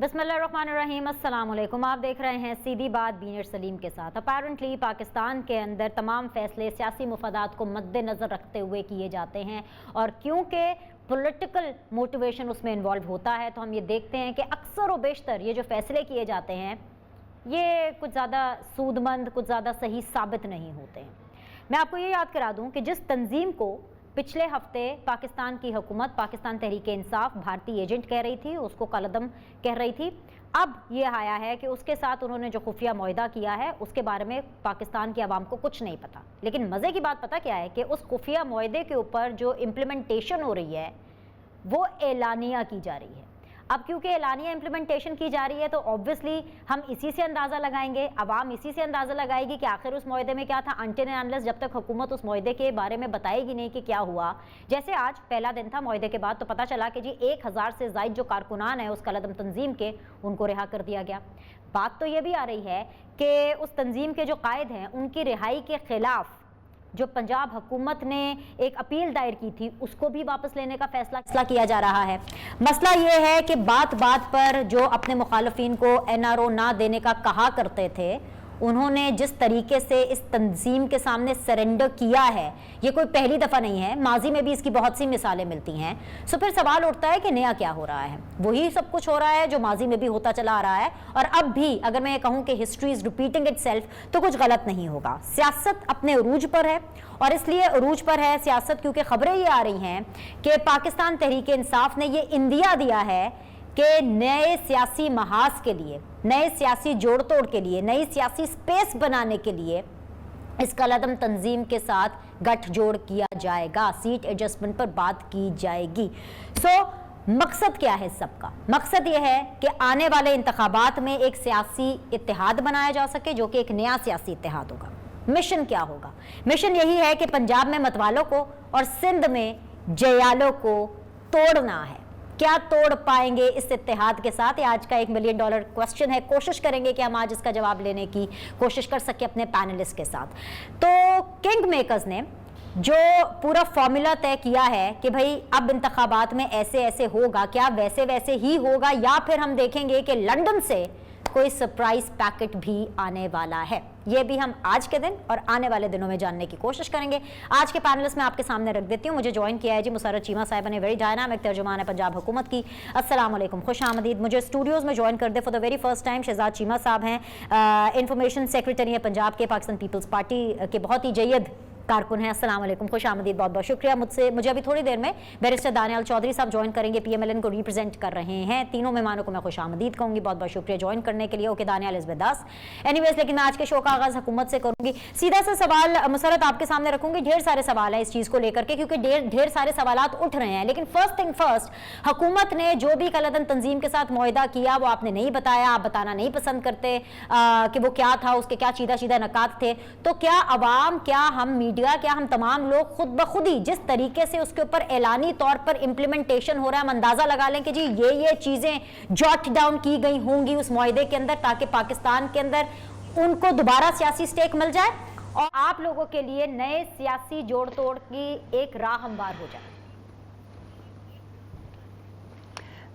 बिस्मिल्लाहिर्रहमानिर्रहीम, अस्सलाम वालेकुम। आप देख रहे हैं सीधी बात बीनर सलीम के साथ। अपेरेंटली पाकिस्तान के अंदर तमाम फैसले सियासी मुफादात को मद्देनज़र रखते हुए किए जाते हैं और क्योंकि पॉलिटिकल मोटिवेशन उसमें इन्वॉल्व होता है तो हम ये देखते हैं कि अक्सर व बेशतर ये जो फैसले किए जाते हैं ये कुछ ज़्यादा सूदमंद, कुछ ज़्यादा सही साबित नहीं होते हैं। मैं आपको ये याद करा दूँ कि जिस तंजीम को पिछले हफ्ते पाकिस्तान की हुकूमत, पाकिस्तान तहरीक इंसाफ भारतीय एजेंट कह रही थी, उसको कालअदम कह रही थी, अब ये आया है कि उसके साथ उन्होंने जो खुफिया मुआहदा किया है उसके बारे में पाकिस्तान की आवाम को कुछ नहीं पता। लेकिन मज़े की बात पता क्या है कि उस खुफिया मुआहदे के ऊपर जो इम्प्लीमेंटेशन हो रही है वो एलानिया की जा रही है। अब क्योंकि एलानिया इम्प्लीमेंटेशन की जा रही है तो ऑब्वियसली हम इसी से अंदाज़ा लगाएंगे, अवाम इसी से अंदाज़ा लगाएगी कि आखिर उस मुआहदे में क्या था, अनटिल एंड अनलेस जब तक हुकूमत उस मुआहदे के बारे में बताएगी नहीं कि क्या हुआ। जैसे आज पहला दिन था मुआहदे के बाद तो पता चला कि जी 1000 से ज़ायद जो कारकुनान है उस कालअदम तंजीम के, उनको रिहा कर दिया गया। बात तो ये भी आ रही है कि उस तंजीम के जो कायद हैं उनकी रिहाई के खिलाफ जो पंजाब हुकूमत ने एक अपील दायर की थी उसको भी वापस लेने का फैसला किया जा रहा है। मसला ये है कि बात बात पर जो अपने मुखालफिन को एनआरओ ना देने का कहा करते थे, उन्होंने जिस तरीके से इस तंजीम के सामने सरेंडर किया है ये कोई पहली दफ़ा नहीं है, माजी में भी इसकी बहुत सी मिसालें मिलती हैं। सो फिर सवाल उठता है कि नया क्या हो रहा है। वही सब कुछ हो रहा है जो माजी में भी होता चला आ रहा है और अब भी अगर मैं ये कहूँ कि हिस्ट्री इज़ रिपीटिंग इटसेल्फ तो कुछ गलत नहीं होगा। सियासत अपने अरूज पर है और इसलिए अरूज पर है सियासत क्योंकि खबरें ये आ रही हैं कि पाकिस्तान तहरीक इंसाफ ने ये इंदिया दिया है कि नए सियासी महाज के लिए, नए सियासी जोड़ तोड़ के लिए, नई सियासी स्पेस बनाने के लिए इस कालअदम तंजीम के साथ गठजोड़ किया जाएगा, सीट एडजस्टमेंट पर बात की जाएगी। मकसद क्या है सबका? मकसद यह है कि आने वाले इंतखाबात में एक सियासी इत्तेहाद बनाया जा सके जो कि एक नया सियासी इत्तेहाद होगा। मिशन क्या होगा? मिशन यही है कि पंजाब में मतवालों को और सिंध में जयालों को तोड़ना है। क्या तोड़ पाएंगे इस इत्तेहाद के साथ? ये आज का $1 मिलियन क्वेश्चन है। कोशिश करेंगे कि हम आज इसका जवाब लेने की कोशिश कर सके अपने पैनलिस्ट के साथ। तो किंग मेकर्स ने जो पूरा फॉर्मूला तय किया है कि भाई अब इंतखाबात में ऐसे ऐसे होगा, क्या वैसे वैसे ही होगा या फिर हम देखेंगे कि लंदन से कोई सरप्राइज पैकेट भी आने वाला है, ये भी हम आज के दिन और आने वाले दिनों में जानने की कोशिश करेंगे। आज के पैनलिस्ट मैं आपके सामने रख देती हूँ। मुझे ज्वाइन किया है जी मुसर्रत चीमा साहिबा ने, वेरी डायनामिक तर्जुमान है पंजाब हुकूमत की। अस्सलाम वालेकुम, खुश आमदीद। मुझे स्टूडियोज़ में ज्वाइन कर दे for the very first time Shahzad Cheema साहब हैं, इंफॉर्मेशन सेक्रेटरी है पंजाब के, पाकिस्तान पीपल्स पार्टी के बहुत ही जयद कारकुन है। अस्सलाम वालेकुम, खुश आमदीद, बहुत बहुत शुक्रिया। मुझे अभी थोड़ी देर में बैरिस्टर दानियाल चौधरी साहब ज्वाइन करेंगे, पीएमएलएन को रिप्रेजेंट कर रहे हैं। तीनों मेहमानों को मैं खुश आमदीद कहूँगी, बहुत बहुत शुक्रिया ज्वाइन करने के लिए। Okay Daniyal is with us. Anyways, लेकिन मैं आज के शो का आगाज़ हुकूमत से करूँगी। सीधा सा सवाल मुसर्रत आपके सामने रखूँगी। ढेर सारे सवाल हैं इस चीज़ को लेकर के क्योंकि ढेर सारे सवालात उठ रहे हैं, लेकिन फर्स्ट थिंग फर्स्ट, हुकूमत ने जो भी कालअदम तंजीम के साथ मुआहदा किया वो आपने नहीं बताया, आप बताना नहीं पसंद करते कि वो क्या था, उसके क्या चीदा चीदा नकात थे। तो क्या अवाम, क्या हम मीडिया, क्या हम तमाम लोग खुद ब खुद ही जिस तरीके से उसके ऊपर एलानी तौर पर इंप्लीमेंटेशन हो रहा है, हम अंदाजा लगा लें कि जी ये चीजें जॉट डाउन की गई होंगी उस मुआहदे के अंदर ताकि पाकिस्तान के अंदर उनको दोबारा सियासी स्टेक मिल जाए और आप लोगों के लिए नए सियासी जोड़ तोड़ की एक राह हमवार हो जाए।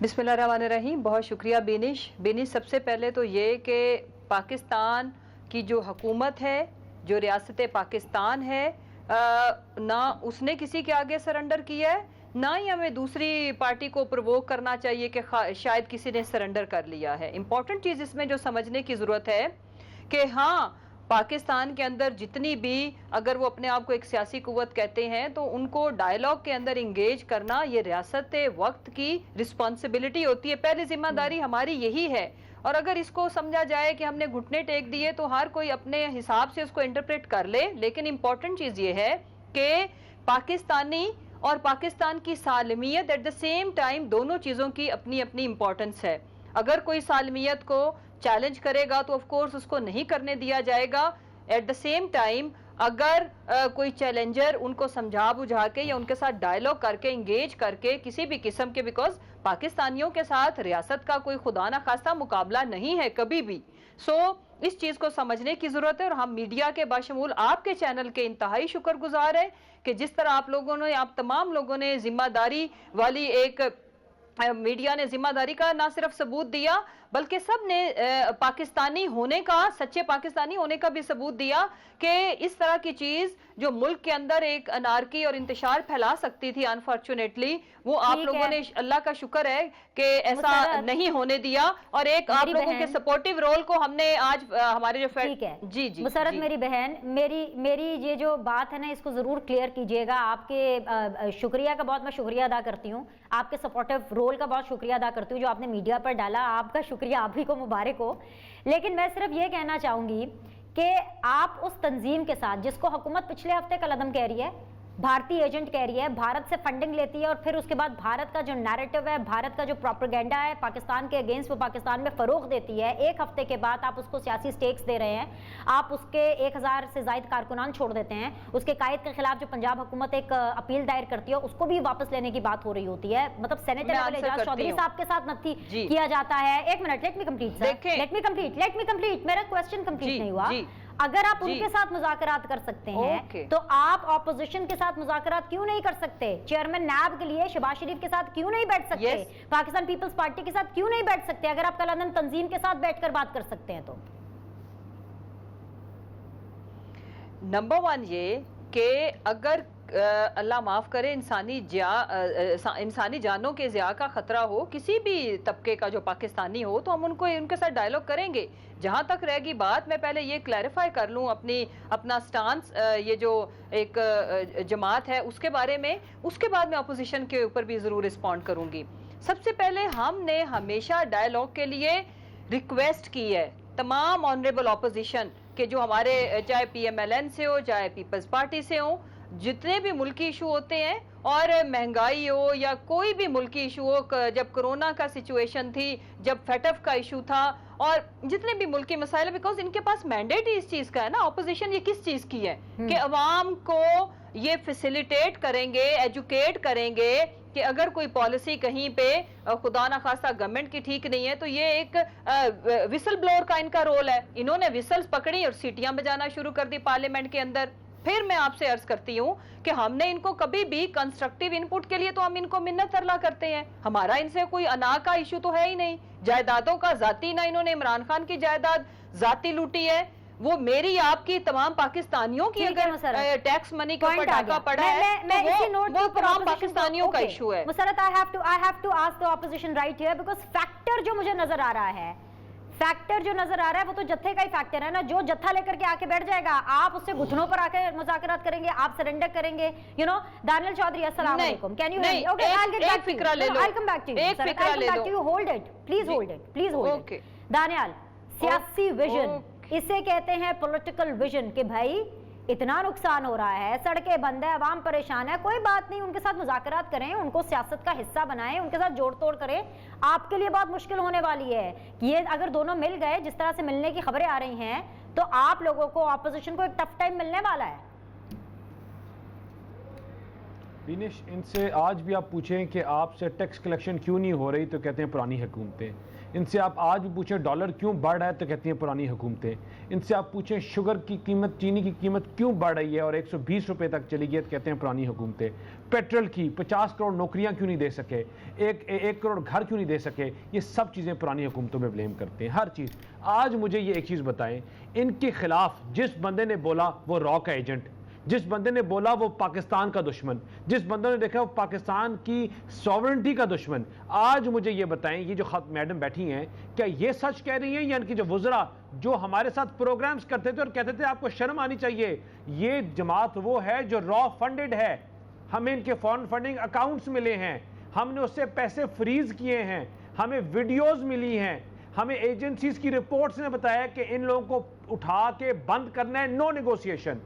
बिस्मिल्लाहिर्रहमानिर्रहीम, बहुत शुक्रिया बेनिश। सबसे पहले तो ये कि पाकिस्तान की जो हुकूमत है, जो रियासत पाकिस्तान है, ना उसने किसी के आगे सरेंडर किया है, ना ही हमें दूसरी पार्टी को प्रोवोक करना चाहिए कि शायद किसी ने सरेंडर कर लिया है। इम्पॉर्टेंट चीज़ इसमें जो समझने की ज़रूरत है कि हाँ, पाकिस्तान के अंदर जितनी भी, अगर वो अपने आप को एक सियासी कुव्वत कहते हैं तो उनको डायलॉग के अंदर इंगेज करना ये रियासत वक्त की रिस्पॉन्सिबिलिटी होती है। पहली जिम्मेदारी हमारी यही है और अगर इसको समझा जाए कि हमने घुटने टेक दिए तो हर कोई अपने हिसाब से उसको इंटरप्रेट कर ले। लेकिन इम्पॉर्टेंट चीज़ ये है कि पाकिस्तानी और पाकिस्तान की सालमियत एट द सेम टाइम, दोनों चीज़ों की अपनी अपनी इम्पॉर्टेंस है। अगर कोई सालमियत को चैलेंज करेगा तो ऑफ कोर्स उसको नहीं करने दिया जाएगा। एट द सेम टाइम अगर कोई चैलेंजर उनको समझा बुझा के या उनके साथ डायलॉग करके, इंगेज करके किसी भी किस्म के, बिकॉज पाकिस्तानियों के साथ रियासत का कोई खुदा ना खास्ता मुकाबला नहीं है कभी भी। इस चीज़ को समझने की ज़रूरत है और हम मीडिया के बाशमूल आपके चैनल के इंतहाई शुक्रगुजार हैं कि जिस तरह आप लोगों ने, आप तमाम लोगों ने जिम्मेदारी वाली एक मीडिया ने जिम्मेदारी का ना सिर्फ सबूत दिया बल्कि सब ने पाकिस्तानी होने का, सच्चे पाकिस्तानी होने का भी सबूत दिया कि इस तरह की चीज जो मुल्क के अंदर एक अनारकी और इंतशार फैला सकती थी, अनफॉर्चुनेटली वो आप लोगों ने, अल्लाह का शुक्र है कि ऐसा नहीं होने दिया, और एक आप लोगों के सपोर्टिव रोल को हमने आज हमारे जो ठीक है जी जी मुसर्रत मेरी बहन, मेरी ये जो बात है ना, इसको जरूर क्लियर कीजिएगा। आपके शुक्रिया का बहुत मैं शुक्रिया अदा करती हूँ, आपके सपोर्टिव रोल का बहुत शुक्रिया अदा करती हूँ जो आपने मीडिया पर डाला, आपका शुक्रिया, आप ही को मुबारक हो। लेकिन मैं सिर्फ ये कहना चाहूंगी कि आप उस तंजीम के साथ, जिसको हुकूमत पिछले हफ्ते का कदम कह रही है, भारतीय एजेंट कह रही है, भारत से फंडिंग लेती है, और फिर उसके बाद भारत का जो नैरेटिव है, भारत का जो प्रोपेगेंडा है पाकिस्तान के अगेंस्ट, वो पाकिस्तान में फरोग देती है। एक हफ्ते के बाद आप उसको सियासी स्टेक्स दे रहे हैं, आप उसके 1000 से ज्यादा कारकुनान छोड़ देते हैं, उसके कायद के खिलाफ जो पंजाब हुकूमत एक अपील दायर करती है उसको भी वापस लेने की बात हो रही होती है। मतलब सेनेटर एजाज चौधरी साहब के साथ नथी किया जाता है। एक मिनट, लेट मी कंप्लीट, मेरा क्वेश्चन कंप्लीट नहीं हुआ। अगर आप उनके साथ मुज़ाकरात कर सकते हैं तो आप ऑपोजिशन के साथ मुज़ाकरात क्यों नहीं कर सकते? चेयरमैन नैब के लिए शहबाज शरीफ के साथ क्यों नहीं बैठ सकते? पाकिस्तान पीपल्स पार्टी के साथ क्यों नहीं बैठ सकते? अगर आप कलानंद तंजीम के साथ बैठकर बात कर सकते हैं तो नंबर 1 ये कि अगर अल्लाह माफ करे इंसानी जानों के ज़िया का खतरा हो, किसी भी तबके का जो पाकिस्तानी हो, तो हम उनके साथ डायलॉग करेंगे। जहां तक रहेगी बात, मैं पहले ये क्लैरिफाई कर लूं अपना स्टांस, ये जो एक जमात है उसके बारे में, उसके बाद मैं अपोजिशन के ऊपर भी जरूर रिस्पॉन्ड करूंगी। सबसे पहले हमने हमेशा डायलॉग के लिए रिक्वेस्ट की है तमाम ऑनरेबल अपोजिशन के, जो हमारे चाहे PMLN से हो, चाहे पीपल्स पार्टी से हो, जितने भी मुल्की इशू होते हैं, और महंगाई हो या कोई भी मुल्की इशू हो, जब कोरोना का सिचुएशन थी, जब फेटफ का इशू था, और जितने भी मुल्की मसाइल, बिकॉज इनके पास मैंडेट ही इस चीज का है ना, ऑपोजिशन ये किस चीज की है कि अवाम को ये फैसिलिटेट करेंगे, एजुकेट करेंगे कि अगर कोई पॉलिसी कहीं पे खुदा ना खास्ता गवर्नमेंट की ठीक नहीं है, तो ये एक विसल ब्लोअर का इनका रोल है। इन्होंने विसल्स पकड़ी और सीटियां बजाना शुरू कर दी पार्लियामेंट के अंदर। फिर मैं आपसे अर्ज करती हूँ कि हमने इनको कभी भी कंस्ट्रक्टिव इनपुट के लिए तो हम इनको मिन्नत तरला करते हैं, हमारा इनसे कोई अना का इशू तो है ही नहीं, जायदादों का जाती ना इन्होंने इमरान खान की जायदाद जाती लूटी है, वो मेरी आपकी तमाम पाकिस्तानियों की अगर टैक्स मनी के ऊपर डाका पड़ा है वो तमाम पाकिस्तानियों का इशू है। Musarrat, I have to ask the opposition right here, because factor जो मुझे नजर आ रहा है, फैक्टर जो नजर आ रहा है वो तो जत्थे का ही फैक्टर है ना। जो जत्था लेकर के आके बैठ जाएगा, आप उससे घुटनों पर आके मुज़ाकरात करेंगे, आप सरेंडर करेंगे, यू नो। दानियल चौधरी, अस्सलाम वालेकुम, can you hear me? Okay, I will get back to you, I will come back to you, I will come back to you, hold it, please hold it. Daniyal, सियासी vision, इसे कहते हैं political vision, कि भाई इतना नुकसान हो रहा है, सड़कें बंद है, अवाम परेशान है, कोई बात नहीं, उनके साथ मुज़ाकरात करें, उनको सियासत का हिस्सा बनाएं, उनके साथ जोड़ तोड़ करें। आपके लिए बहुत मुश्किल होने वाली है कि ये अगर दोनों मिल गए, जिस तरह से मिलने की खबरें आ रही हैं, तो आप लोगों को, ऑपोजिशन को एक टफ टाइम मिलने वाला है। बीनिश, इनसे आज भी आप पूछें कि आपसे टैक्स कलेक्शन क्यों नहीं हो रही, तो कहते हैं पुरानी हुकूमतें। इनसे आप आज भी पूछें डॉलर क्यों बढ़ रहा है, तो कहती हैं पुरानी हुकूमतें। इनसे आप पूछें शुगर की कीमत, चीनी की कीमत क्यों बढ़ रही है और 120 रुपए तक चली गई, तो कहते हैं पुरानी हुकूमतें। पेट्रोल की 50 करोड़ नौकरियां क्यों नहीं दे सके, एक करोड़ घर क्यों नहीं दे सके, ये सब चीज़ें पुरानी हुकूमतों में ब्लेम करते हैं, हर चीज़। आज मुझे ये एक चीज़ बताएं, इनके खिलाफ जिस बंदे ने बोला वो रॉ का एजेंट, जिस बंदे ने बोला वो पाकिस्तान का दुश्मन, जिस बंदे ने देखा वो पाकिस्तान की सॉवरेंटी का दुश्मन, आज मुझे ये बताएं, ये जो मैडम बैठी हैं, क्या ये सच कह रही हैं, या इनकी जो वुज़रा जो हमारे साथ प्रोग्राम्स करते थे और कहते थे आपको शर्म आनी चाहिए, ये जमात वो है जो रॉ फंडेड है, हमें इनके फॉरेन फंडिंग अकाउंट्स मिले हैं, हमने उससे पैसे फ्रीज किए हैं, हमें वीडियोज़ मिली हैं, हमें एजेंसीज की रिपोर्ट्स ने बताया कि इन लोगों को उठा के बंद करना है, नो नेगोशिएशन।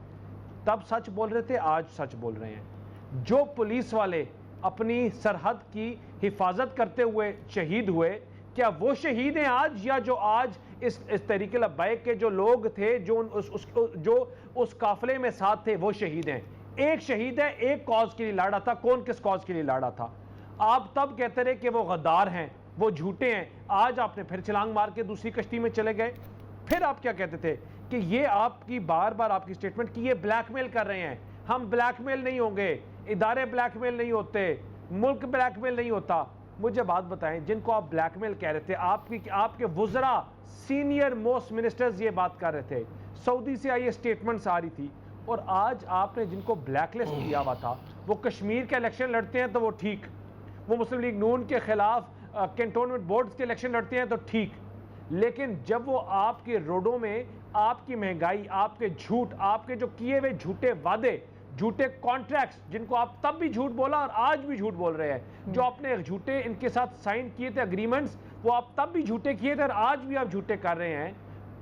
तब सच बोल रहे थे, आज सच बोल रहे हैं। जो पुलिस वाले अपनी सरहद की हिफाजत करते हुए शहीद हुए, क्या वो शहीद हैं आज, या जो आज इस तहरीक लब्बैक के जो लोग थे, जो उस काफिले में साथ थे, वो शहीद हैं? एक शहीद है, एक कॉज के लिए लड़ा था। कौन किस कॉज के लिए लड़ा था? आप तब कहते रहे कि वो गद्दार हैं, वो झूठे हैं, आज आपने फिर छलांग मार के दूसरी कश्ती में चले गए। फिर आप क्या कहते थे कि ये आपकी बार बार आपकी स्टेटमेंट कि ये ब्लैकमेल कर रहे हैं। हम ब्लैकमेल नहीं होंगे, इदारे ब्लैकमेल नहीं होते, मुल्क ब्लैकमेल नहीं होता। मुझे बात बताएं, जिनको आप ब्लैकमेल कह रहे थे, आपके वुज़रा सीनियर मोस्ट मिनिस्टर्स ये बात कर रहे थे, सऊदी से आई स्टेटमेंट्स आ रही थी, और आज आपने जिनको ब्लैकलिस्ट किया हुआ था वो कश्मीर के इलेक्शन लड़ते हैं तो वो ठीक, वो मुस्लिम लीग नून के खिलाफ कैंटोनमेंट बोर्ड्स के इलेक्शन लड़ते हैं तो ठीक, लेकिन जब वो आपके रोडों में आपकी महंगाई, आपके झूठ, आपके जो किए हुए झूठे वादे, झूठे कॉन्ट्रैक्ट्स, जिनको आप तब भी झूठ बोला और आज भी झूठ बोल रहे हैं, जो आपने झूठे इनके साथ साइन किए थे एग्रीमेंट्स, वो आप तब भी झूठे किए थे और आज भी आप झूठे कर रहे हैं,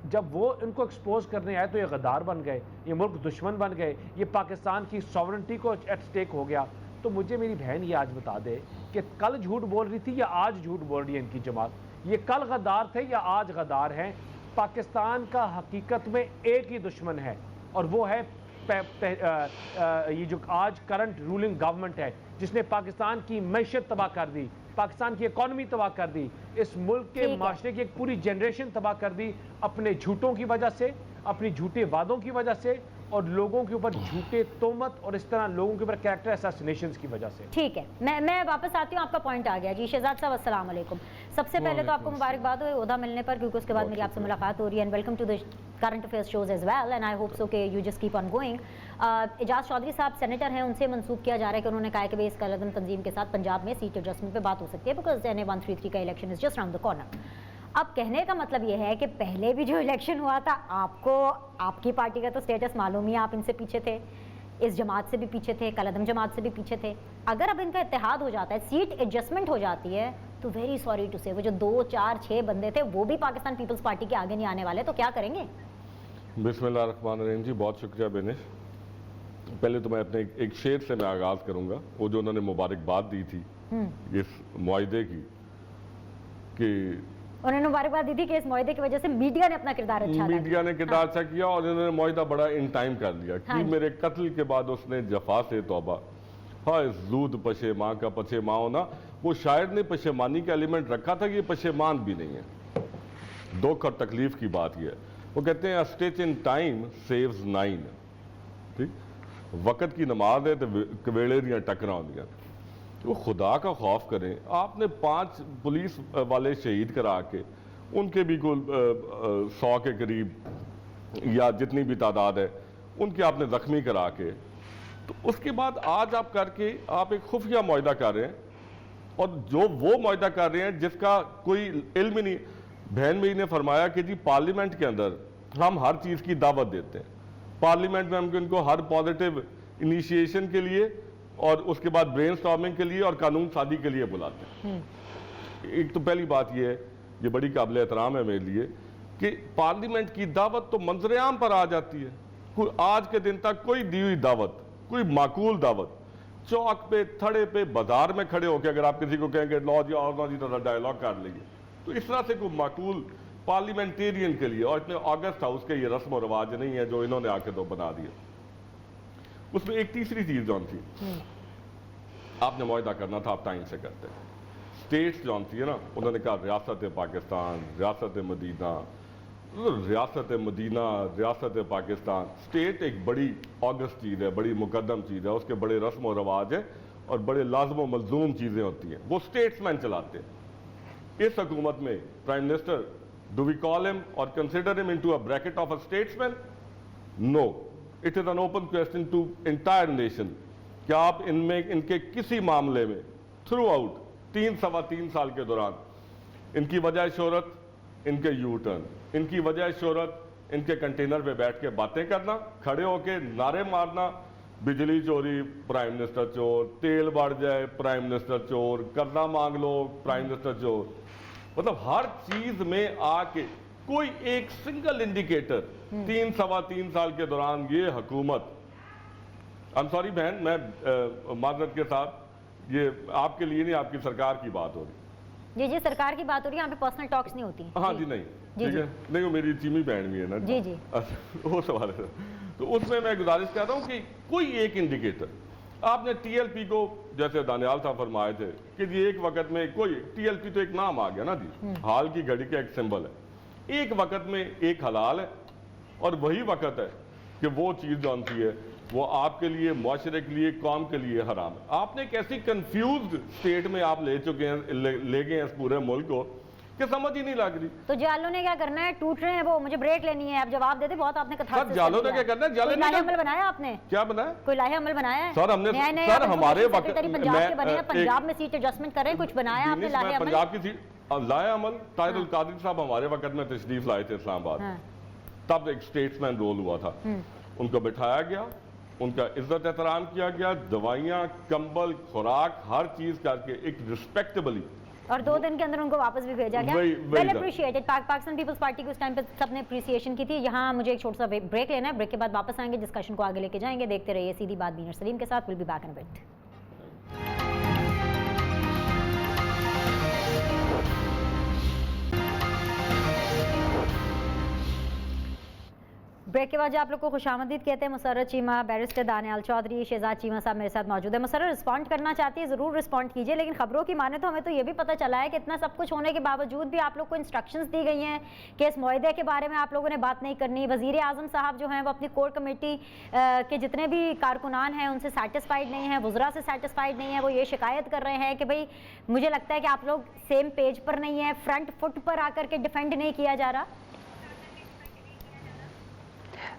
जब वो इनको एक्सपोज करने आए तो ये गद्दार बन गए, ये मुल्क दुश्मन बन गए, ये पाकिस्तान की सॉवरेंटी को एट स्टेक हो गया। तो मुझे मेरी बहन ये आज बता दे कि कल झूठ बोल रही थी या आज झूठ बोल रही है इनकी जमात, ये कल गद्दार थे या आज गद्दार हैं? पाकिस्तान का हकीकत में एक ही दुश्मन है और वो है ये जो आज करंट रूलिंग गवर्नमेंट है, जिसने पाकिस्तान की मैशत तबाह कर दी, पाकिस्तान की इकॉनमी तबाह कर दी, इस मुल्क के माशरे की एक पूरी जनरेशन तबाह कर दी, अपने झूठों की वजह से, अपनी झूठे वादों की वजह से, और लोगों के ऊपर झूठे तोहमत और इस तरह लोगों के ऊपर कैरेक्टर असैसिनेशंस की वजह से। ठीक है, मैं वापस आती हूँ, आपका पॉइंट आ गया जी। शहजाद साहब अस्सलाम वालेकुम। सबसे पहले तो आपको मुबारकबाद हो ओहदा मिलने पर, क्योंकि उसके बाद मेरी आपसे मुलाकात हो रही है। And welcome to the current affairs shows as well, and I hope so के you just keep on going. Ejaz Chaudhry साहब सेनेटर हैं, उनसे मंसूब किया जा रहा है कि उन्होंने कहा कि भाई इस कलअदम तंजीम के साथ पंजाब में सीट एडजस्टमेंट पे बात हो सकती है, बिकॉज NA 133 का election is just round the corner. अब कहने का मतलब ये है कि पहले भी जो इलेक्शन हुआ था, आपको आपकी पार्टी का तो स्टेटस मालूम ही, आप इनसे पीछे थे, इस जमात से भी पीछे थे, कलअदम जमात से भी पीछे थे। अगर अब इनका इत्तेहाद हो जाता है, सीट एडजस्टमेंट हो जाती है, तो वेरी सॉरी टू से वो जो 2, 4, 6 बंदे थे वो भी पाकिस्तान पीपल्स पार्टी के आगे नहीं आने वाले, तो क्या करेंगे? बिस्मिल्लाहिर्रहमानिर्रहीम जी, बहुत शुक्रिया बेनिश। पहले तो मैं अपने एक शेर से मैं आगाज़ करूँगा, वो जो उन्होंने मुबारकबाद दी थी इस मुआहदे की, कि उन्होंने मुबारकबाद दी थी कि इस मुआहदे की वजह से मीडिया ने अपना किरदार अच्छा मीडिया ने किरदार अच्छा किया और इन्होंने मुआहदा बड़ा इन टाइम कर दिया कि मेरे कत्ल के बाद उसने जफा से तौबा, हाँ जूद पशेमां का पशेमां होना। वो शायर ने पशेमानी का एलिमेंट रखा था, ये पशेमान भी नहीं है। दुख और तकलीफ की बात यह है, वो कहते हैं स्टिच इन टाइम सेव्स 9, ठीक, वक़्त की नमाज है तो कवेले दियां टक्करां होंदियां। वो खुदा का खौफ करें, आपने 5 पुलिस वाले शहीद करा के उनके भी कुल 100 के करीब या जितनी भी तादाद है उनके आपने ज़ख्मी करा के, तो उसके बाद आज आप करके आप एक खुफिया मुआहदा कर रहे हैं, और जो वो मुआहदा कर रहे हैं जिसका कोई इल्म ही नहीं। बहन मेरी ने फरमाया कि जी पार्लियामेंट के अंदर हम हर चीज़ की दावत देते हैं, पार्लियामेंट में हम इनको हर पॉजिटिव इनिशिएशन के लिए और उसके बाद ब्रेनस्टॉर्मिंग के लिए और कानून साजी के लिए बुलाते हैं। एक तो पहली बात यह है, ये बड़ी काबिल एहतराम है मेरे लिए, कि पार्लियामेंट की दावत तो मंजर आम पर आ जाती है। कोई आज के दिन तक कोई दी हुई दावत, कोई माकूल दावत, चौक पे, थड़े पे, बाजार में खड़े होकर अगर आप किसी को कहेंगे लो जी और लो जी तो डायलॉग कर लेंगे, तो इस तरह से कोई माकूल पार्लियामेंटेरियन के लिए, और इतने ऑगस्ट हाउस के ये रस्म और रवाज नहीं है जो इन्होंने आके तो बना दिया। उसमें एक तीसरी चीज जौन थी, आपने मुआहदा करना था, आप टाइम से करते। स्टेट्स जौन थी ना, उन्होंने कहा रियासत पाकिस्तान, रियासत मदीना, रियासत मदीना, रियासत पाकिस्तान। स्टेट एक बड़ी ऑगस्ट चीज़ है, बड़ी मुकद्दम चीज़ है, उसके बड़े रस्म और रवाज है और बड़े लाजम व मलजूम चीज़ें होती हैं, वो स्टेट्समैन चलाते हैं। इस हुकूमत में prime minister, do we call him or consider him into a bracket of a statesman? No, it is an open question to entire nation. क्या आप इनमें इनके किसी मामले में थ्रू आउट 3-3.25 साल के दौरान इनकी वजह शोहरत, इनके यू टर्न, इनकी वजह शोहरत इनके कंटेनर पे बैठ के बातें करना, खड़े होके नारे मारना, बिजली चोरी प्राइम मिनिस्टर चोर, तेल बढ़ जाए प्राइम मिनिस्टर चोर, कर्जा मांग लो प्राइम मिनिस्टर चोर, मतलब हर चीज में आके कोई एक सिंगल इंडिकेटर 3-3.25 साल के दौरान ये हुकूमत, आई एम सॉरी बहन, मैं माजरत के साथ, ये आपके लिए नहीं, आपकी सरकार की बात हो रही। जी जी, सरकार की बात हो रही है, यहाँ पे पर्सनल टॉक्स नहीं होती। हाँ जी, नहीं, ठीक है, नहीं वो मेरी चीमी बहन भी है ना जी जी, वो सवाल है। तो उसमें मैं गुजारिश करता हूँ कि कोई एक इंडिकेटर, आपने TLP को, जैसे दानियाल साहब फरमाए थे कि जी एक वक्त में कोई TLP तो एक नाम आ गया ना जी, हाल की घड़ी का एक सिंबल है, एक वक्त में एक हलाल है और वही वक्त है कि वो चीज़ जो सी है वो आपके लिए, मुआशरे के लिए, कौम के लिए हराम है। आपने एक ऐसी कंफ्यूज्ड स्टेट में आप ले चुके हैं, ले गए हैं इस पूरे मुल्क को कि समझ ही नहीं लग रही। तो जालो ने क्या करना है? टूट रहे हैं वो, मुझे ब्रेक लेनी है। आप जवाब देते, बहुत आपने कथा सर जालो ने क्या करना है? जालो ने लाहे अमल बनाया आपने? क्या बनाया? कोई लाहे अमल बनाया है? सर हमने नए सर हमारे वक्त पंजाब के बने हैं, पंजाब में सीट एडजस्टमेंट कर रहे हैं, कुछ बनाया आपने लाहे अमल? पंजाब की सीट लाया अमल ताहिर उल कादिर साहब हमारे वक्त में तशरीफ लाए थे इस्लामाबाद। तब एक स्टेट्समैन रोल हुआ था, उनको बिठाया गया, उनका इज्जत एहतराम किया गया, दवाइयाँ, कंबल, खुराक, हर चीज करके एक रिस्पेक्टेबली, और 2 दिन के अंदर उनको वापस भी भेजा गया। Well appreciated. Pakistan People's Party को उस टाइम पे सबने अप्रिसिएशन की थी। यहाँ मुझे एक छोटा सा ब्रेक लेना है, ब्रेक के बाद वापस आएंगे, डिस्कशन को आगे लेके जाएंगे। देखते रहिए सीधी बात बीनर सलीम के साथ। Will be back in a bit. Break के बाद आप लोग को खुशामदीद कहते हैं। मुसर्रत चीमा, बैरिस्टर दानियाल चौधरी, शहजाद चीमा साहब मेरे साथ मौजूद है। मुसर्रत रिस्पॉन्ड करना चाहती है, ज़रूर रिस्पॉन्ड कीजिए, लेकिन खबरों की माने तो हमें तो ये भी पता चला है कि इतना सब कुछ होने के बावजूद भी आप लोग को इंस्ट्रक्शंस दी गई हैं कि इस मुआहदे के बारे में आप लोगों ने बात नहीं करनी। वज़ीर आज़म साहब जो हैं वो अपनी कोर कमेटी के जितने भी कारकुनान हैं उनसे सेटिस्फाइड नहीं है, वज़रा से सेटिस्फाइड नहीं है। वो ये शिकायत कर रहे हैं कि भाई मुझे लगता है कि आप लोग सेम पेज पर नहीं है, फ्रंट फुट पर आकर के डिफेंड नहीं किया जा रहा।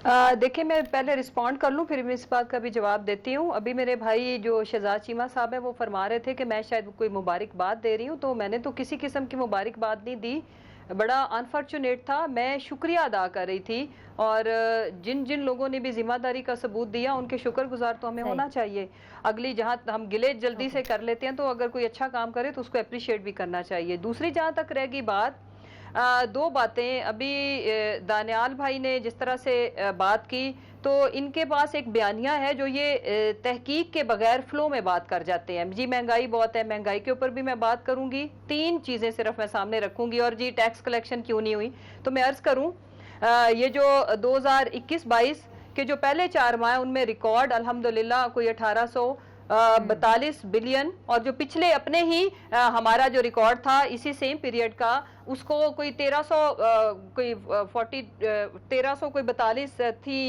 देखिए, मैं पहले रिस्पॉन्ड कर लूँ, फिर मैं इस बात का भी जवाब देती हूँ। अभी मेरे भाई जो शहजाद चीमा साहब है वो फरमा रहे थे कि मैं शायद कोई मुबारकबाद दे रही हूँ, तो मैंने तो किसी किस्म की मुबारकबाद नहीं दी। बड़ा अनफॉर्चुनेट था, मैं शुक्रिया अदा कर रही थी, और जिन जिन लोगों ने भी जिम्मेदारी का सबूत दिया उनके शुक्रगुजार तो हमें होना चाहिए। अगली जहाँ हम गिले जल्दी से कर लेते हैं, तो अगर कोई अच्छा काम करे तो उसको अप्रिशिएट भी करना चाहिए। दूसरी जहाँ तक रहेगी बात, 2 बातें अभी दानियाल भाई ने जिस तरह से बात की, तो इनके पास एक बयानिया है जो ये तहकीक के बगैर फ्लो में बात कर जाते हैं। जी महंगाई बहुत है, महंगाई के ऊपर भी मैं बात करूंगी। 3 चीज़ें सिर्फ मैं सामने रखूंगी। और जी टैक्स कलेक्शन क्यों नहीं हुई, तो मैं अर्ज़ करूं ये जो 2021-22 के जो पहले 4 माह उनमें रिकॉर्ड अल्हम्दुलिल्लाह कोई 1842 बिलियन, और जो पिछले अपने ही हमारा जो रिकॉर्ड था इसी सेम पीरियड का, उसको कोई 1300 कोई 42 थी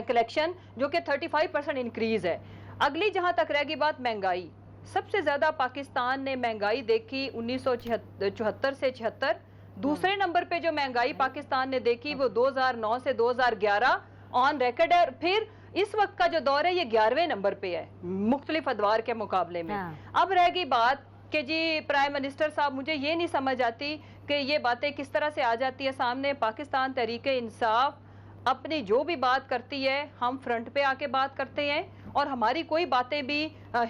कलेक्शन, जो कि 35% इंक्रीज है। अगली जहां तक रहेगी बात महंगाई, सबसे ज्यादा पाकिस्तान ने महंगाई देखी 1974 से 76। दूसरे नंबर पे जो महंगाई पाकिस्तान ने देखी वो 2009 से 2011 ऑन रिकॉर्ड है। फिर इस वक्त का जो दौर है ये 11वें नंबर पे है मुख्तलिफ अदवार के मुकाबले में। अब रहेगी बात कि जी प्राइम मिनिस्टर साहब, मुझे ये नहीं समझ आती कि ये बातें किस तरह से आ जाती है सामने। पाकिस्तान तहरीक इंसाफ अपनी जो भी बात करती है हम फ्रंट पे आके बात करते हैं, और हमारी कोई बातें भी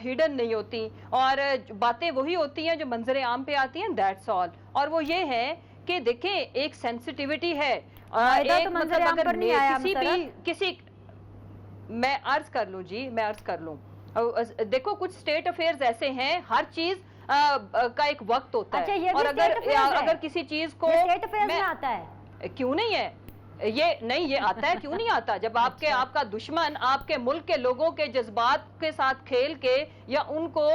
हिडन नहीं होती, और बातें वही होती हैं जो मंजर आम पे आती हैं, दैट्स ऑल। और वो ये है कि देखें एक सेंसिटिविटी है, एक मतलब अगर किसी मैं अर्ज कर लूं जी, मैं अर्ज कर लूं, देखो कुछ स्टेट अफेयर्स ऐसे हैं, हर चीज का एक वक्त होता है, और अगर किसी चीज को स्टेट अफेयर्स में आता है, क्यों नहीं है ये नहीं, ये आता है, क्यों नहीं आता? जब आपका दुश्मन आपके मुल्क के लोगों के जज्बात के साथ खेल के, या उनको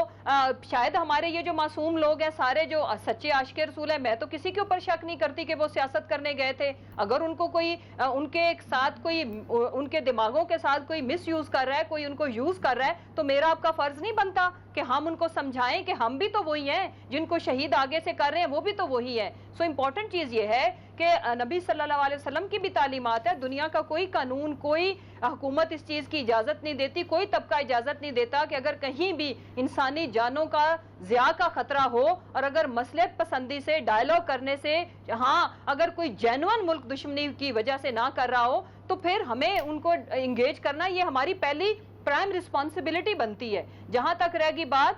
शायद हमारे ये जो मासूम लोग हैं सारे जो सच्चे आशिक रसूल हैं, मैं तो किसी के ऊपर शक नहीं करती कि वो सियासत करने गए थे। अगर उनको कोई उनके साथ कोई उनके दिमागों के साथ कोई मिस यूज कर रहा है, कोई उनको यूज कर रहा है, तो मेरा आपका फर्ज नहीं बनता कि हम उनको समझाएं कि हम भी तो वही हैं, जिनको शहीद आगे से कर रहे हैं वो भी तो वही है। सो इम्पोर्टेंट चीज ये है कि नबी सल्लल्लाहु अलैहि वसल्लम की भी तालीमात है, दुनिया का कोई कानून, कोई हुकूमत इस चीज की इजाजत नहीं देती, कोई तबका इजाजत नहीं देता कि अगर कहीं भी इंसानी जानों का ज़िया का खतरा हो, और अगर मसलहत पसंदी से डायलॉग करने से, हाँ अगर कोई जेन्युइन मुल्क दुश्मनी की वजह से ना कर रहा हो, तो फिर हमें उनको इंगेज करना ये हमारी पहली प्राइम रिस्पॉन्सिबिलिटी बनती है। जहां तक रहेगी बात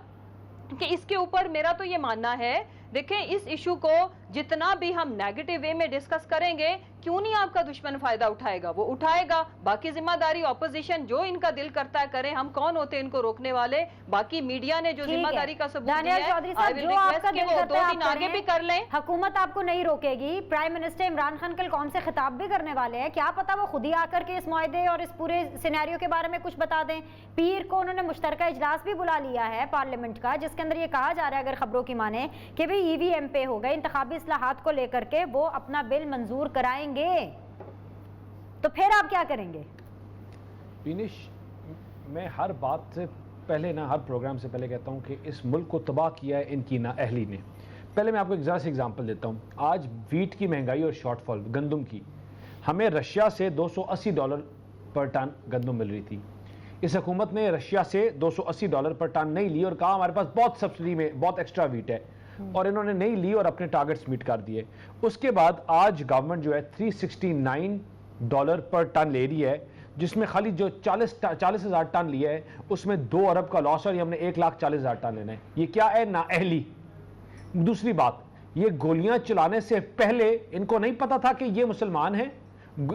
कि इसके ऊपर मेरा तो ये मानना है, देखें इस इशू को जितना भी हम नेगेटिव वे में डिस्कस करेंगे, क्यों नहीं आपका दुश्मन फायदा उठाएगा, वो उठाएगा। बाकी जिम्मेदारी ऑपोजिशन जो इनका दिल करता है करें, हम कौन होते हैं इनको रोकने वाले। बाकी मीडिया ने जो जिम्मेदारी का सबूत दिया है, आई विल रिक्वेस्ट कि वो 2 दिन आगे भी कर लें। हुकूमत आपको नहीं रोकेगी। प्राइम मिनिस्टर इमरान खान कल कौन से खिताब भी करने वाले हैं, क्या पता वो खुद ही आकर के इस मुआहदे और इस पूरे सिनेरियो के बारे में कुछ बता दें। पीर को उन्होंने मुश्तरका इजलास भी बुला लिया है पार्लियामेंट का, जिसके अंदर ये कहा जा रहा है अगर खबरों की माने कि भाई EVM पे हो गए, इंतखाबी इस्लाहात को लेकर के वो अपना बिल मंजूर कराएंगे, तो फिर आप क्या करेंगे? बीनिश, मैं हर बात से पहले ना, हर प्रोग्राम से पहले कहता हूँ कि इस मुल्क को तबाह किया है इनकी नाअहली ने। पहले मैं आपको एक ज़रा सी एग्जांपल देता हूँ। आज वीट की महंगाई और शॉर्टफॉल गंदम की, हमें रशिया से $280 पर टन गंदम मिल रही थी। इस हुकूमत ने रशिया से $280 पर टन नहीं ली और कहा हमारे पास बहुत सब्सिडी में बहुत एक्स्ट्रा वीट है, और इन्होंने नहीं ली और अपने टारगेट्स मीट कर दिए। उसके बाद आज गवर्नमेंट जो है $369 पर टन ले रही है, जिसमें खाली जो 40,000 टन लिया है उसमें 2 अरब का लॉस है, और ये हमने 1,40,000 टन लेना है। ये क्या है? नाअहली। दूसरी बात, ये गोलियां चलाने से पहले इनको नहीं पता था कि ये मुसलमान हैं।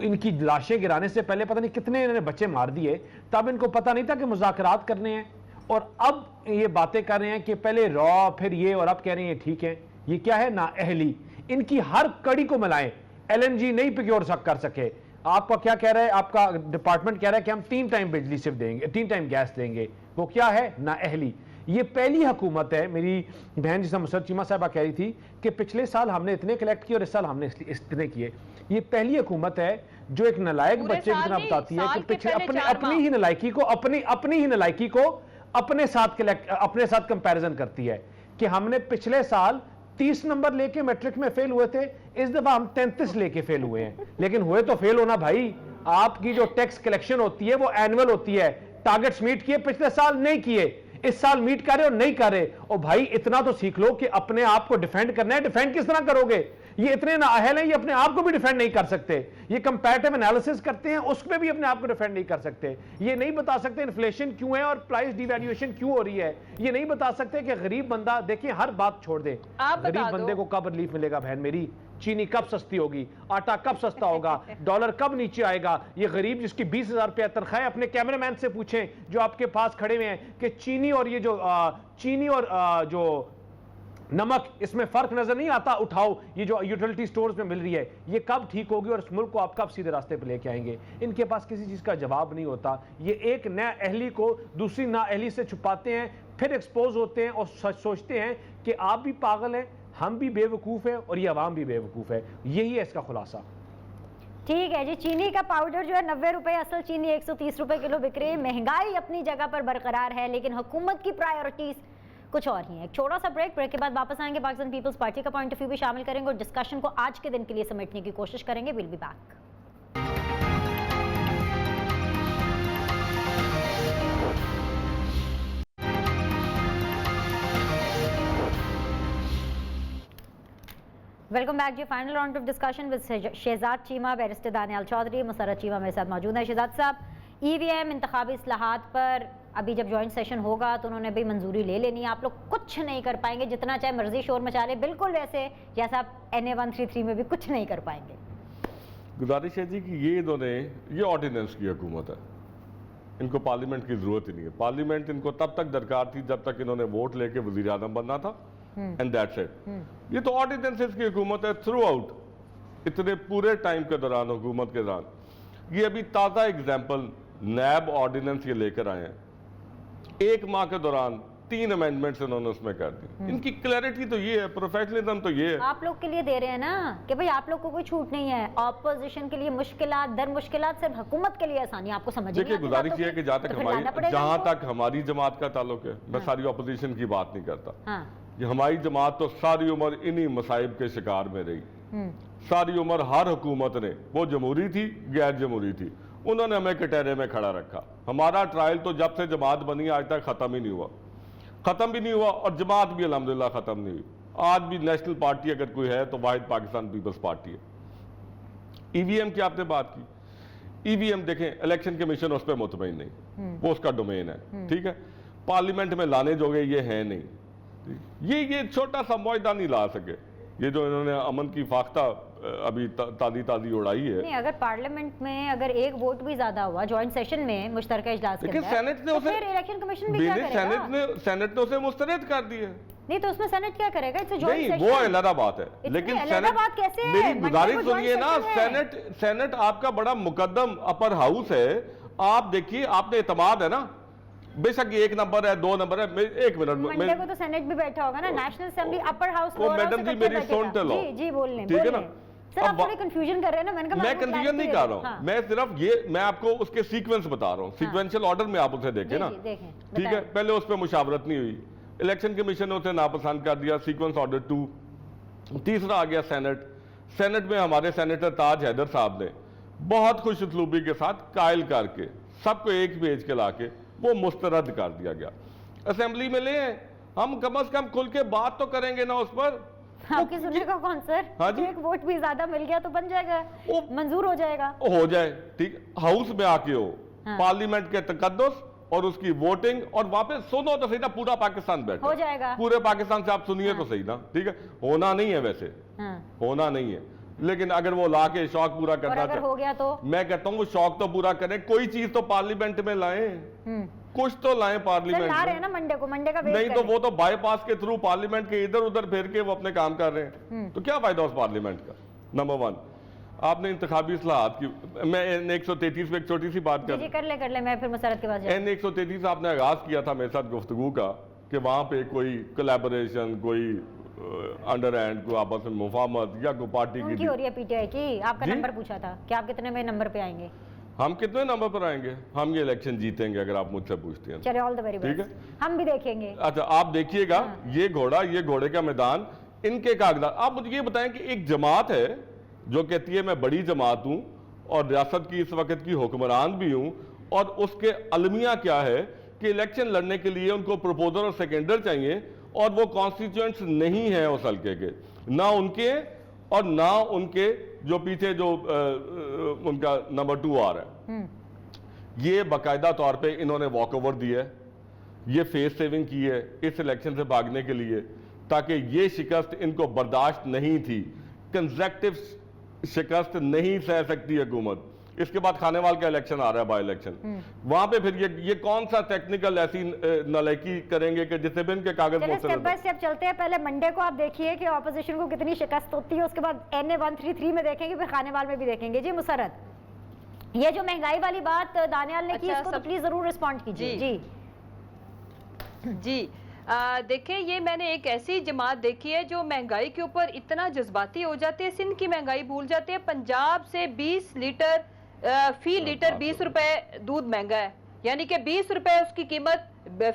इनकी लाशें गिराने से पहले पता नहीं कितने इन्होंने बच्चे मार दिए, तब इनको पता नहीं था कि मुज़ाकरात करने हैं, और अब ये बातें कर रहे हैं कि पहले रॉ फिर ये, और अब कह रहे हैं ठीक है। ये क्या है? नाअहली। इनकी हर कड़ी को मिलाएं, LNG नहीं प्रोक्योर कर सके। आपका क्या कह रहा है? आपका डिपार्टमेंट कह रहा है कि हम 3 टाइम बिजली सिर्फ देंगे, 3 टाइम गैस देंगे। वो क्या है? नाअहली। ये पहली हुकूमत है, मेरी बहन जिसमें मुसरत चीमा साहबा कह रही थी कि पिछले साल हमने इतने कलेक्ट किए और इस साल हमने इतने किए। ये पहली हुकूमत है जो एक नालायक बच्चे की तरह बताती है कि पिछले अपनी ही नालायकी को अपने साथ कंपैरिजन करती है कि हमने पिछले साल 30 नंबर लेके मैट्रिक में फेल हुए थे, इस दफा हम 33 लेके फेल हुए हैं। लेकिन हुए तो फेल होना भाई। आपकी जो टैक्स कलेक्शन होती है वो एनुअल होती है। टारगेट्स मीट किए पिछले साल, नहीं किए, इस साल मीट कर रहे हो, नहीं कर रहे। और भाई इतना तो सीख लो कि अपने आप को डिफेंड करना है। डिफेंड किस तरह करोगे? ये इतने नाअहल हैं, ये अपने आप को भी डिफेंड नहीं कर सकते। ये कंपैरेटिव एनालिसिस करते हैं, उसमें भी अपने आप को डिफेंड नहीं कर सकते। ये नहीं बता सकते इन्फ्लेशन क्यों है और प्राइस डिवैल्यूएशन क्यों हो रही है। ये नहीं बता सकते कि गरीब बंदा, देखिए हर बात छोड़ दे, गरीब बंदे को कब रिलीफ मिलेगा बहन मेरी? चीनी कब सस्ती होगी? आटा कब सस्ता होगा? डॉलर कब नीचे आएगा? ये गरीब जिसकी 20,000 रुपया तनख्वाह है, अपने कैमरामैन से पूछें जो आपके पास खड़े हुए हैं कि चीनी और ये जो जो नमक, इसमें फर्क नजर नहीं आता? उठाओ, ये जो यूटिलिटी स्टोर्स में मिल रही है, ये कब ठीक होगी और इस मुल्क को आप कब सीधे रास्ते पर लेके आएंगे? इनके पास किसी चीज का जवाब नहीं होता। ये एक नाअहली को दूसरी नाअहली से छुपाते हैं, फिर एक्सपोज होते हैं और सोचते हैं कि आप भी पागल हैं, हम भी बेवकूफ हैं और ये अवाम भी बेवकूफ है। यही है इसका खुलासा। ठीक है जी। चीनी का पाउडर जो है 90 रुपए, असल चीनी 130 रुपए किलो बिक रही है। महंगाई अपनी जगह पर बरकरार है, लेकिन हुकूमत की प्रायोरिटीज कुछ और ही है। एक छोटा सा ब्रेक के बाद वापस आएंगे। पाकिस्तान पीपल्स पार्टी का पॉइंट ऑफ व्यू भी शामिल करेंगे और डिस्कशन को आज के दिन के लिए समेटने की कोशिश करेंगे। Will be back. Welcome back जी। Final round of discussion with Shehzad Cheema, barrister Daniyal Chaudhry, Musarrat Cheema मेरे साथ मौजूद है। शहजाद साहब, EVM इंतखाबी इस्लाहात पर अभी जब जॉइंट सेशन होगा तो उन्होंने भी मंजूरी ले लेनी है। आप लोग कुछ नहीं कर पाएंगे, जितना चाहे मर्जी शोर मचा ले, बिल्कुल वैसे जैसा आप NA 133 में भी कुछ नहीं कर पाएंगे। गुजारिश है जी कि ये ऑर्डिनेंस की हुकूमत है, इनको पार्लियामेंट की जरूरत ही नहीं है। पार्लियामेंट इनको तब तक दरकार थी जब तक इन्होंने वोट लेके वजीर आज़म बनना था, एंड दैट्स इट। ये तो ऑर्डिनेंसेस की हुकूमत है थ्रू आउट, इतने पूरे टाइम के दौरान, हुकूमत के दौरान। ये अभी ताज़ा एग्जाम्पल नैब ऑर्डिनेंस ये लेकर आए हैं, 1 माह के दौरान 3 अमेंडमेंट्स इन्होंने उसमें कर दी। इनकी क्लैरिटी तो ये है, प्रोफेशनलिज्म तो ये है। आप लोग के लिए दे रहे हैं ना कि भाई आप लोग को कोई छूट नहीं है। ऑपोजिशन के लिए मुश्किलात दर मुश्किलात, सिर्फ हुकूमत के लिए आसानी। आपको समझ नहीं देखिए, आती गुजारिश बातों ये है की, कि जहाँ तो तक फिर लाना पड़ेगा जहाँ इनको। तक हमारी जमात का ताल्लुक है, मैं सारी ऑपोजिशन की बात नहीं करता। हाँ। ये हमारी जमात तो सारी उम्र इन्हीं मसाइब के शिकार में रही। सारी उम्र हर हुकूमत ने, वो जमहूरी थी गैर जमहूरी थी, उन्होंने हमें कटहरे में खड़ा रखा। हमारा ट्रायल तो जब से जमात बनी आज तक खत्म ही नहीं हुआ, खत्म भी नहीं हुआ, और जमात भी अल्हम्दुलिल्लाह खत्म नहीं हुई। आज भी नेशनल पार्टी अगर कोई है तो वाहिद पाकिस्तान पीपल्स पार्टी है। EVM की आपने बात की, EVM देखें, इलेक्शन कमीशन उस पर मुतमईन नहीं, वो उसका डोमेन है, ठीक है। पार्लियामेंट में लाने जोगे ये है नहीं, ये छोटा सा मुआहदा नहीं ला सके। ये जो इन्होंने अमन की फाख्ता अभी ताज़ी उड़ाई है। नहीं, अगर पार्लियामेंट में अगर एक वोट भी ज्यादा हुआ जॉइंट सेशन में मुश्तरका इजलास के अंदर, सेनेट ने तो उसे, फिर इलेक्शन कमीशन भी क्या करेगा? सेनेट ने उसे मुस्तरद कर दी है। नहीं तो उसमें सेनेट क्या करेगा? It's a joint session. वो अलग बात है, लेकिन सेनेट बात कैसे है? मेरी गुजारिश सुनिए ना, सेनेट आपका बड़ा मुकद्दम अपर हाउस है। आप देखिए, आपने एतमाद है ना, बेशक ये 1 नंबर है 2 नंबर है। 1 मिनट, मंडे को तो सेनेट भी बैठा होगा ना, national assembly upper house. Madam जी मेरी सुन लो, जी बोल लें, ठीक है ना। सर आप थोड़ी कंफ्यूजन कर रहे हैं ना, मैं कंफ्यूजन नहीं कर रहा हूँ, हाँ। मैं सिर्फ ये मैं आपको उसके सीक्वेंस बता रहा हूँ, सीक्वेंशियल ऑर्डर में आप उसे देखें ना, ठीक है। पहले उस पर मुशावरत नहीं हुई, इलेक्शन कमीशन ने उसे नापसंद कर दिया, सीक्वेंस ऑर्डर 2। तीसरा आ गया सेनेट। सेनेट में हमारे सेनेटर ताज हैदर साहब ने बहुत खुश उसलूबी के साथ कायल करके सबको एक पेज के लाके वो मुस्तरद कर दिया गया। असेंबली में ले हम कम से कम खुल के बात तो करेंगे ना उस पर। आपकी सुनेगा कौन सर? हाँ जी? एक वोट भी ज्यादा मिल गया तो बन जाएगा, मंजूर हो जाएगा, हो जाए, ठीक, हाउस में आके हो, हाँ। पार्लियामेंट के तकद्दुस और उसकी वोटिंग, और वहां पे सुनो तो सही ना, पूरा पाकिस्तान बैठे हो जाएगा, पूरे पाकिस्तान से आप सुनिए तो सही ना, ठीक है। होना नहीं है वैसे, हाँ। होना नहीं है, लेकिन अगर वो ला के शौक पूरा करना अगर हो गया तो मैं कहता हूँ वो शौक तो पूरा करें, कोई चीज तो पार्लियामेंट में लाएं, कुछ तो लाएं पार्लियामेंट ला रहे हैं में। ना मंडे को, मंडे का वेट नहीं तो करें। वो तो बाईपास के थ्रू पार्लियामेंट के इधर उधर फिर के वो अपने काम कर रहे हैं, तो क्या फायदा उस पार्लियामेंट का। नंबर 1, आपने इंतखाबी इस्लाहात की, मैं N133 पे एक छोटी सी बात जी कर ले, मैं फिर मुसरत के पास जाऊं। N133 आपने आगाज किया था मेरे साथ गुफ्तगू का कि वहां पे कोई कोलैबोरेशन, कोई अंडर हैंड, कोई आपस में मुफाहमत या कोई पार्टी उनकी की हो रही है पीटीआई की। आपका जी? नंबर पूछा था कि आप कितने में नंबर पे आएंगे। हम कितने नंबर पर आएंगे? हम ये इलेक्शन जीतेंगे अगर आप मुझसे पूछते हैं। चलिए ऑल द वेरी ठीक बेस्ट, है। हम भी देखेंगे। अच्छा आप देखिएगा, ये घोड़ा, ये घोड़े का मैदान, इनके कागजात। आप मुझे ये बताएं कि एक जमात है जो कहती है मैं बड़ी जमात हूं और रियासत की इस वक्त की हुक्मरान भी हूं, और उसके अलमिया क्या है कि इलेक्शन लड़ने के लिए उनको प्रपोजर और सेकेंडर चाहिए, और वो कॉन्स्टिट्यूएंट्स नहीं है उस हल्के के, ना उनके और ना उनके जो पीछे जो उनका नंबर 2 आ रहा है। ये बाकायदा तौर पे इन्होंने वॉक ओवर दिया है, ये फेस सेविंग की है इस इलेक्शन से भागने के लिए, ताकि ये शिकस्त इनको बर्दाश्त नहीं थी, कंसेक्टिव शिकस्त नहीं सह सकती हुकूमत। इसके बाद खानेवाल का इलेक्शन आ रहा है, बाई इलेक्शन, वहां पे फिर ये कौन सा टेक्निकल ऐसी नालायकी करेंगे कि जिससे भी इनके कागज चलिए स्टेप बाय स्टेप चलते हैं। पहले मंडे को आप देखिए कि ऑपोजिशन को कितनी शिकस्त होती है, उसके बाद NA133 में देखेंगे, फिर खानेवाल में भी देखेंगे। जी मुसरत, ये जो महंगाई वाली बात दानियाल ने की, इसको तो प्लीज जरूर रिस्पॉन्ड कीजिए। जी जी देखिए, ये मैंने एक ऐसी जमात देखी है जो महंगाई के ऊपर इतना जज्बाती हो जाती है, सिंध की महंगाई भूल जाती है। पंजाब से 20 लीटर फी लीटर 20 रुपए दूध महंगा है, यानी कि 20 रुपए उसकी कीमत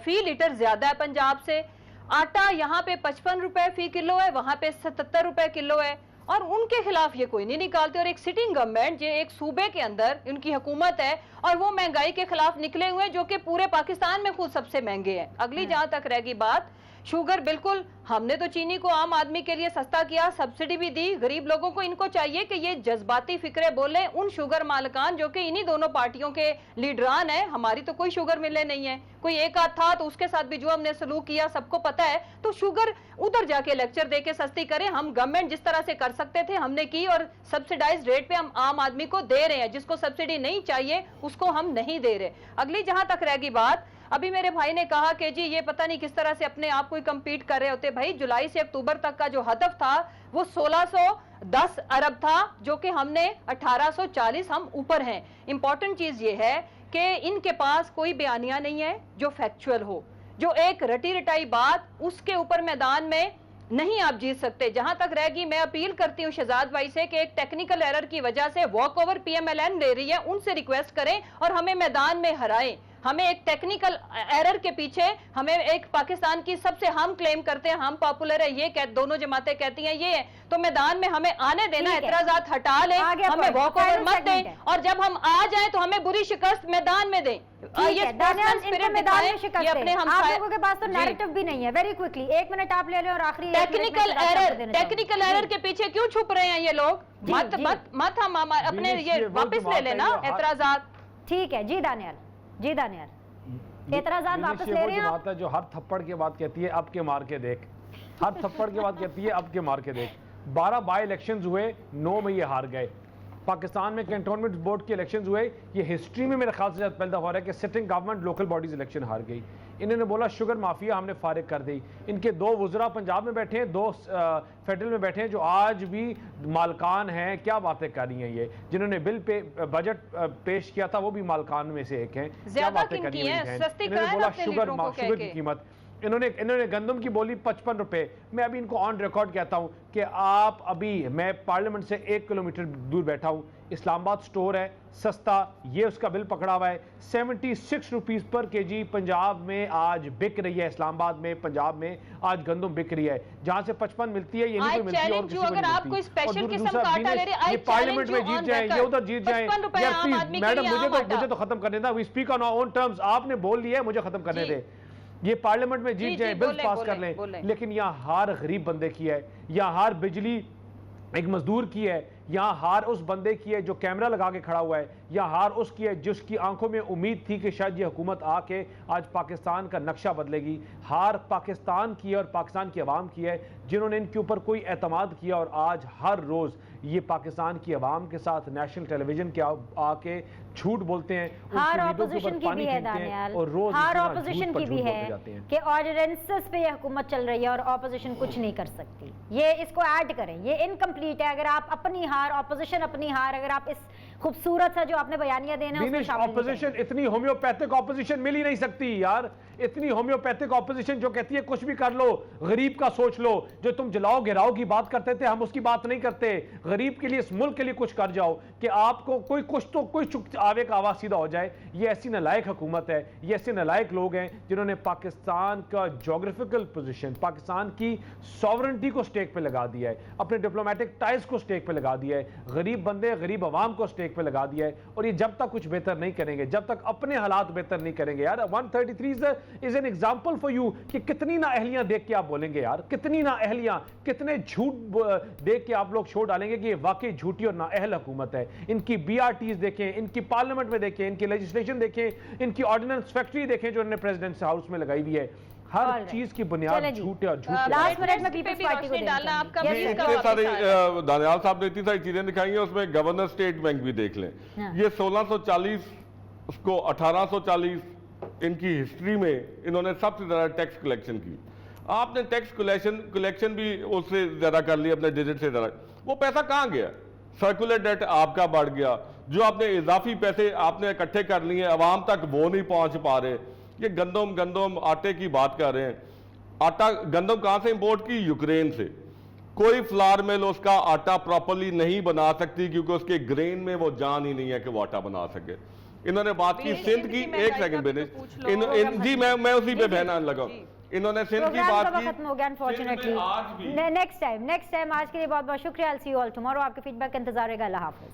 फी लीटर ज्यादा है पंजाब से। आटा यहाँ पे 55 रुपए फी किलो है, वहां पे 77 रुपए किलो है, और उनके खिलाफ ये कोई नहीं निकालते। और एक सिटिंग गवर्नमेंट जो एक सूबे के अंदर उनकी हुकूमत है, और वो महंगाई के खिलाफ निकले हुए जो कि पूरे पाकिस्तान में खुद सबसे महंगे हैं। अगली जहां तक रहेगी बात शुगर, बिल्कुल हमने तो चीनी को आम आदमी के लिए सस्ता किया, सब्सिडी भी दी गरीब लोगों को। इनको चाहिए कि ये जज्बाती फिक्रे बोले उन शुगर मालिकान जो कि इन्हीं दोनों पार्टियों के लीडरान है। हमारी तो कोई शुगर मिले नहीं है, कोई एक आध था तो उसके साथ भी जो हमने सलूक किया सबको पता है। तो शुगर उधर जाके लेक्चर दे के सस्ती करें। हम गवर्नमेंट जिस तरह से कर सकते थे हमने की, और सब्सिडाइज रेट पे हम आम आदमी को दे रहे हैं। जिसको सब्सिडी नहीं चाहिए उसको हम नहीं दे रहे। अगली जहां तक रहेगी बात, अभी मेरे भाई ने कहा कि जी ये पता नहीं किस तरह से अपने आप को कम्पीट कर रहे होते। भाई जुलाई से अक्टूबर तक का जो हदफ था वो 1610 अरब था, जो कि हमने 1840, हम ऊपर हैं। इंपॉर्टेंट चीज ये है कि इनके पास कोई बयानिया नहीं है जो फैक्चुअल हो, जो एक रटी रटाई बात, उसके ऊपर मैदान में नहीं आप जीत सकते। जहां तक रहेगी, मैं अपील करती हूं शहजाद भाई से कि एक टेक्निकल एरर की वजह से वॉक ओवर PMLN ले रही है, उनसे रिक्वेस्ट करें और हमें मैदान में हराएं। हमें एक टेक्निकल एरर के पीछे, हमें एक पाकिस्तान की सबसे, हम क्लेम करते हैं हम पॉपुलर है, ये दोनों जमातें कहती हैं ये है, तो मैदान में हमें आने देना, एतराजात हटा लें, हमें वॉक ओवर मत दें, और जब हम आ जाएं तो हमें बुरी शिकस्त मैदान में दें। ये दानियाल, इनको मैदान में शिकस्त ये अपने हम आप लोगों के पास तो नैरेटिव भी नहीं है। वेरी क्विकली 1 मिनट आप ले लें और आखिरी टेक्निकल एरर के पीछे क्यों छुप रहे हैं ये लोग? मत हम अपने ये वापस ले लेना एतराजात। ठीक है जी दानियाल, जी दानियाल, एतराज़ात वापस ले रहे हैं आप? जो हर थप्पड़ के बाद कहती है अब के मार के देख, हर थप्पड़ के बाद कहती है अब के मार के देख। 12 बाई इलेक्शंस हुए, 9 में ये हार गए। पाकिस्तान में कैंटोनमेंट बोर्ड के इलेक्शंस हुए, ये हिस्ट्री में मेरे ख्याल से पहले दफा हो रहा है कि sitting government local bodies election हार गई। इन्होंने बोला शुगर माफिया हमने फारिग कर दी। इनके 2 वुज़रा पंजाब में बैठे हैं, 2 फेडरल में बैठे हैं, जो आज भी मालकान हैं। क्या बातें कर रही हैं ये? जिन्होंने बिल पे बजट पेश किया था वो भी मालकान में से एक हैं। क्या बातें कर रही हैं? इन्होंने बोला शुगर की कीमत, इन्होंने गंदम की बोली 55 रुपए। मैं अभी इनको ऑन रिकॉर्ड कहता हूं कि आप अभी, मैं पार्लियामेंट से 1 किलोमीटर दूर बैठा हूं, इस्लामाबाद स्टोर है सस्ता, ये उसका बिल पकड़ा हुआ है 76 रुपीस पर केजी पंजाब में आज बिक रही है। इस्लामाबाद में, पंजाब में आज गंदम बिक रही है, जहां से 55 मिलती है, ये नहीं मिलती और किसी को नहीं मिलती। ये पार्लियामेंट में जीत जाए, ये उधर जीत जाए, यार प्लीज मैडम मुझे तो खत्म करने दें। We speak on our own terms, आपने बोल लिया है, मुझे खत्म करने दें। ये पार्लियामेंट में जीत जाए, बिल पास कर लें, लेकिन यहाँ हार गरीब बंदे की है, यहाँ हार बिजली एक मजदूर की है, यहाँ हार उस बंदे की है जो कैमरा लगा के खड़ा हुआ है, या हार उसकी है जिसकी आंखों में उम्मीद थी कि शायद ये हुकूमत आके आज पाकिस्तान का नक्शा बदलेगी। हार पाकिस्तान की है और पाकिस्तान की आवाम की है, जिन्होंने इनके ऊपर कोई एतमाद किया और आज हर रोज़ ये पाकिस्तान की आवाम के साथ नेशनल टेलीविजन के आके झूठ बोलते हैं। हार ऑपोजिशन की भी है दानियाल, हार ऑपोजिशन की भी है कि ऑर्डिनेंसेस पे ये हुकूमत चल रही है और ऑपोजिशन कुछ नहीं कर सकती। ये इसको ऐड करें, ये इनकम्प्लीट है। अगर आप अपनी हार, ऑपोजिशन अपनी हार, अगर आप इस खूबसूरत सा जो आपने बयानिया देना है, ऑपोजिशन इतनी होम्योपैथिक ऑपोजिशन मिल ही नहीं सकती यार। इतनी होम्योपैथिक ऑपोजिशन जो कहती है कुछ भी कर लो, गरीब का सोच लो। जो तुम जलाओ गिराओ की बात करते थे, हम उसकी बात नहीं करते। गरीब के लिए, इस मुल्क के लिए कुछ कर जाओ कि आपको कोई कुछ तो कोई चुप आवे का आवाज सीधा हो जाए। ये ऐसी नालायक हुकूमत है, ये ऐसे नालायक लोग हैं जिन्होंने पाकिस्तान का जोग्राफिकल पोजीशन, पाकिस्तान की सॉवरेंटी को स्टेक पे लगा दिया है, अपने डिप्लोमेटिक टाइज को स्टेक पे लगा दिया है, गरीब बंदे, गरीब आवाम को स्टेक पे लगा दिया है। और ये जब तक कुछ बेहतर नहीं करेंगे, जब तक अपने हालात बेहतर नहीं करेंगे यार। 133 is an example for you कि कितनी ना अहलियां देख के आप बोलेंगे यार, कितनी ना अहलियां, कितने झूठ देख के आप लोग छोड़ डालेंगे कि ये वाकई झूठी और नाअहल हुकूमत है। इनकी BRTs देखें, इनकी पार्लियामेंट में देखें, इनकी लेजिस्लेशन देखें, इनकी ऑर्डिनेंस फैक्ट्री देखें जो उन्होंने प्रेसिडेंट हाउस में लगाई हुई है। हर चीज की बुनियाद झूठ है और झूठ। लास्ट मिनट में पीपल्स पार्टी को डालना आपका इतने सारे दानियाल साहब ने इतनी सारी चीजें दिखाई हैं, उसमें गवर्नर स्टेट बैंक भी देख लें। ये 1640 उसको 1840 इनकी हिस्ट्री में इन्होंने सबसे ज्यादा टैक्स कलेक्शन की। आपने टैक्स कलेक्शन भी उससे ज्यादा कर लिया, अपने डिजिट से ज्यादा। वो पैसा कहाँ गया? सर्कुलर डेट आपका बढ़ गया, जो आपने इजाफी पैसे आपने इकट्ठे कर लिए अवाम तक वो नहीं पहुंच पा रहे। ये गंदम आटे की बात कर रहे हैं। आटा गंदम कहां से इंपोर्ट की? यूक्रेन से। कोई फ्लावर मिल उसका आटा प्रॉपर्ली नहीं बना सकती क्योंकि उसके ग्रेन में वो जान ही नहीं है कि वो आटा बना सके। इन्होंने बात की सिंध की, एक सेकंड बेनिश जी, मैं उसी पे बहना लगा। इन्होंने सिंध की बात की, खत्म हो गया अनफॉर्चुनेटली। नेक्स्ट टाइम आज के लिए बहुत बहुत शुक्रिया। I'll see you all tomorrow। आपके फीडबैक का इंतजार रहेगा। अल्लाह हाफिज।